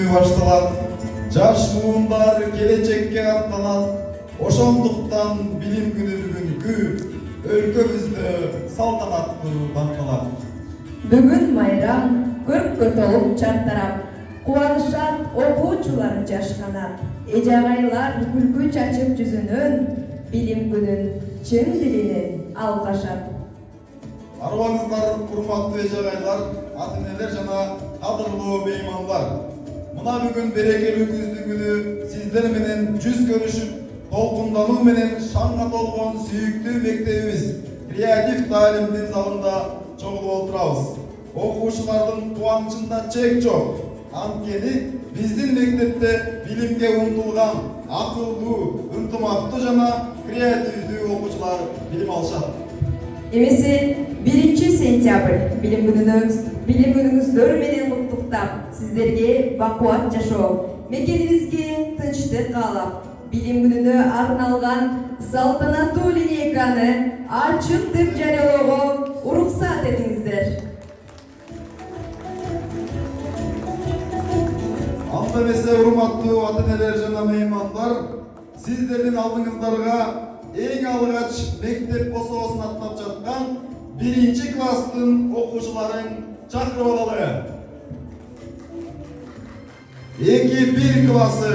күнү башталат. Жаш буундар келечекке аттанат. Ошондуктан билим күнү бүгүнкү өлкөбүздө салтанаттуу танталат. Бүгүн майрам көрккө толуп чартарап, кубанышат окуучулар жашканат. Эжагайлар күлкү чачып жүзүнөн, билим күнүн чын дилинен алкашат. Арыбаңыздар, урматтуу эжагайлар, ата-энелер жана кадырлуу меймандар. Мына бүгүн берекелүү күздүн күнү сиздер менен жүз көрүшүп, толкундануу менен шаңга толгон сүйүктүү мектебибиз креатив таалимдин залында чогулуп отурабыз. Окуучулардын кубанычында чек жок. Анткени биздин мектепте билимге умтулган, акылдуу, ынтымактуу жана креативдүү окуучулар билим алышат. Эмесе 1 сентябрь билим күнүңүздөр менен куттуктап, сиздерге бакубат жашоо, мекенибизге тынчтык каалап, билим күнүнө арналган салтанаттуу линейканы ачык деп жарыялоого уруксат этиңиздер. Анда эмесе, урматтуу ата-энелер жана меймандар, сиздердин алдыңыздарга эң алгач мектеп босоосун аттап жаткан 1 класстын окуучуларын чакырып алалы. 2-1 классы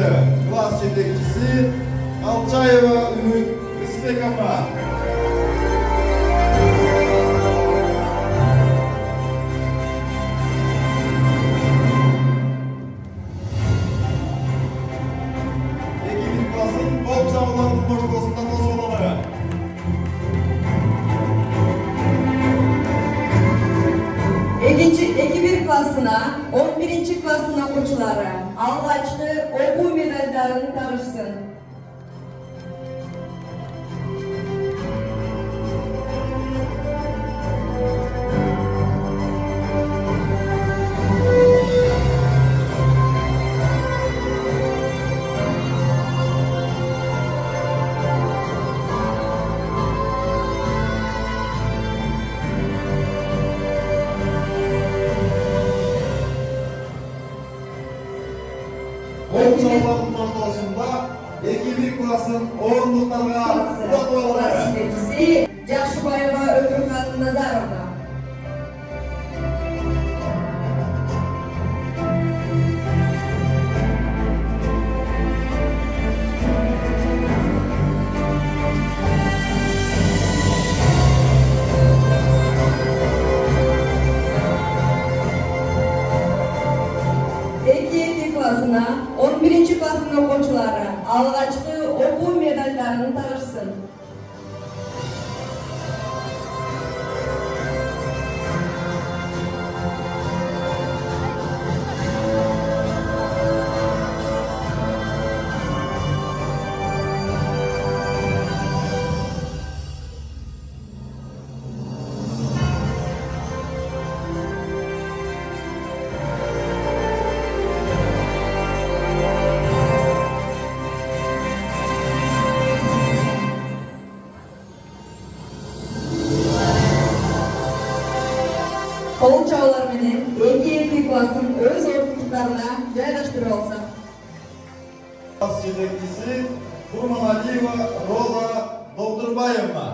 класс жетекчиси Калчаева Үмүт Рысбек апа. Классына 11 класстын окуучулары алгачкы окуу медалдарын табышсын. Окуучулардын ортосунда 2-1 класстын орындуктарга uzatып алалы. Жакшыбаева Өкүрхан Назаровна. Классына 11 класстын окуучулары алгачкы окуу медалдарын табышсын. Кол чабуулар менен 2-2 классын өз орындуктарына жайгаштырып алсак. Класс жетекчиси Курманалиева Роза Долдурбаевна.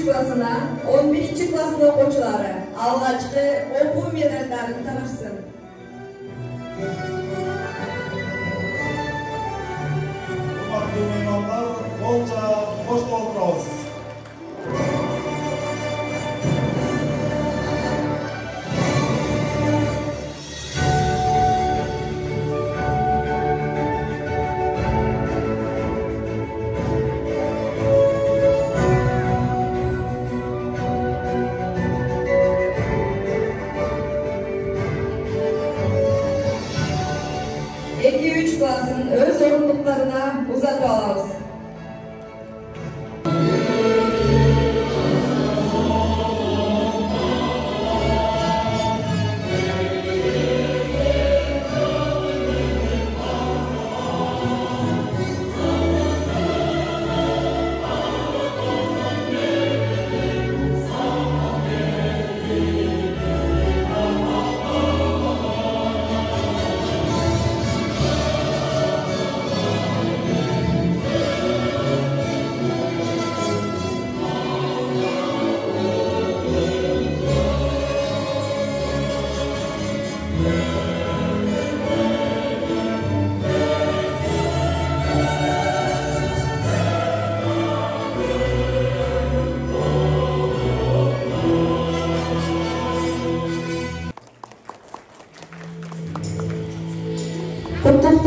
Классына 11 класстын окуучулары алгачкы окуу медалдарын табышсын. Урматтуу меймандар, болча коштоп отурабыз. Классın öz orunduklarına uzatып alabыз.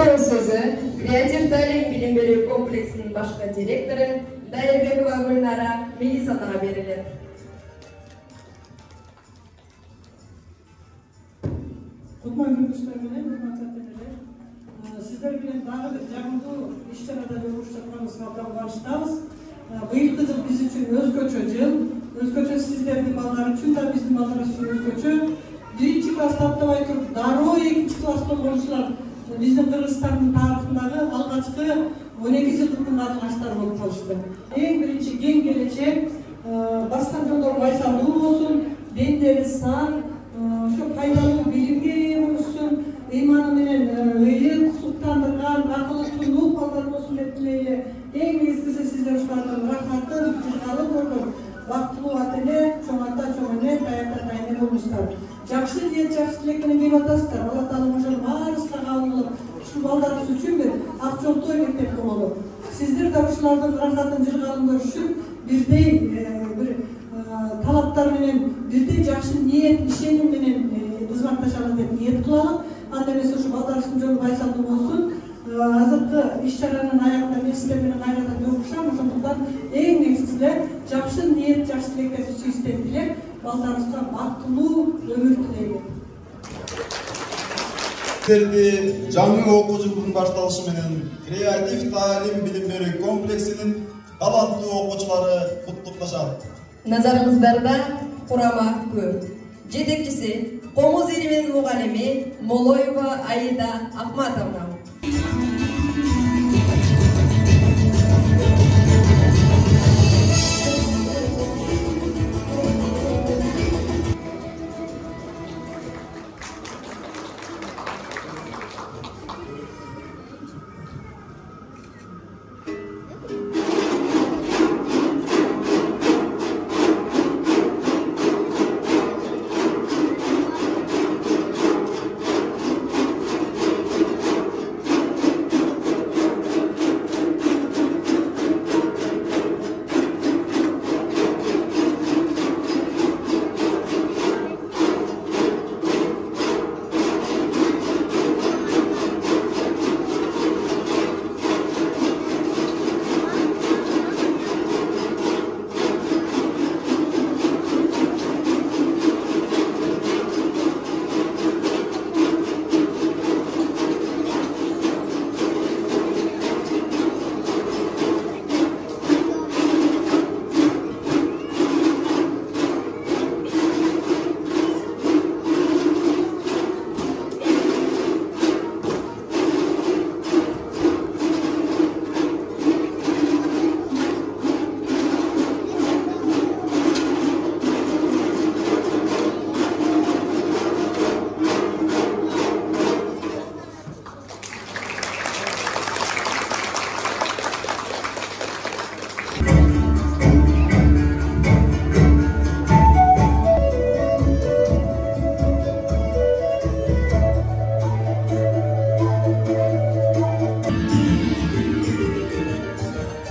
Коштоо сөзү Креатив Талим билим берүү комплексинин башкы директору Дайырбекова Гүлнара Мелисановага берилет. Кутман күндүздөр менен урматтуу ата-энелер, сиздер менен дагы бир жагымдуу иш-чарада жолугушуп жатканыбызга абдан кубанычтабыз. Быйылкы жыл биз үчүн өзгөчө жыл, өзгөчө сиздердин балдар үчүн да биздин балдарыбыз үчүн өзгөчө. Биринчи класста аттабай туруп дароо экинчи класста окуучулар биздин Кыргызстандын тарыхындагы алгачкы 12 жылдыктын катнашчылары болуп калышты. Эң биринчи кең келечек, баскан жолдор байсалуу болсун, дендери сан, ошо пайдалуу билимге ээ болушсун, ыйманы менен ыйык, суктандырган, акылы тунук балдар болсун деп тилейли. Эң негизгиси сиздер ушулардын рахатын, жыргалып отуруп, бактылуу ата-эне, чоң ата, чоң эне, таякта тайне болуңуздар. Жакшы ниет, жакшы тилек менен келип атасыздар. Алла Таалам ошол баарыбызга кабыл кылып, ушул балдарыбыз үчүн бир ак жолтой мектеп бололу. Сиздер да ушулардын рахатын, жыргалын көрүш үчүн бирдей бир талаптар менен, бирдей жакшы ниет, ишеним менен кызматташалы деп ниет кылалы. Анда эмес ушу балдарыбыздын жолу байсалдуу болсун. Азыркы иш-чаранын аягында мен сиздер менен кайрадан жолугушам. Ошондуктан эң негизгиси жакшы ниет, жакшы тилектерди сүйүстен тилеп, балдарыбызга бактылуу өмүр тилейли. Сиздерди жаңы окуу жылдын башталышы менен Креатив Талим билим берүү комплексинин таланттуу окуучулары куттукташат. Назарыңыздарда курама көп. Жетекчиси Комуз элинин мугалими Молоева Аида Ахматовна.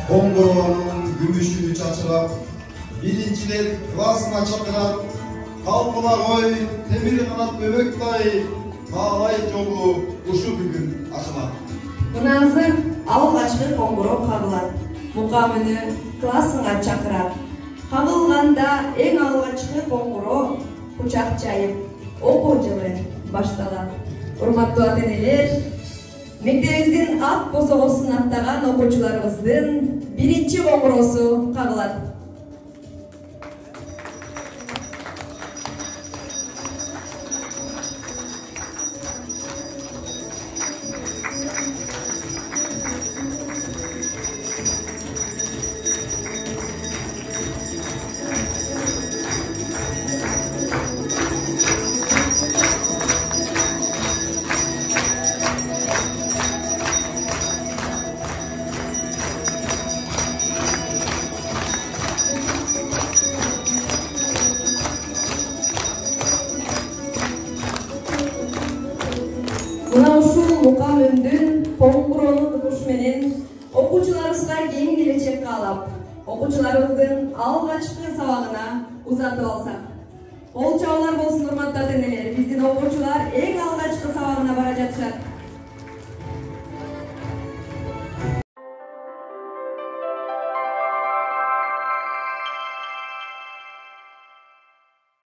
Koңгуроонун күмүшүнү чачырап, биринчилер классына чакырат, калпына кой, темир канат бөбөктай, таалай жолу ушу бүгүн ачылат. Мына азыр алгачкы коңгуроо кабылат. Мукамыны классыңа чакырат. Кабылганда эң алгачкы коңгуроо кучак жайып, окуу жылы башталат. Урматтуу ата-энелер, мектебибиздин ат босогосун аттаган окуучуларыбыздын биринчи коңгуроосу кабылат. Мына ушул мукам үндүн коңгуроону тукуш менен окуучуларыбызга кең келечек каалап, окуучуларыбыздын алгачкы сабагына узатып алсак. Кол чабуулар болсун урматтуу ата-энелер, биздин окуучулар эң алгач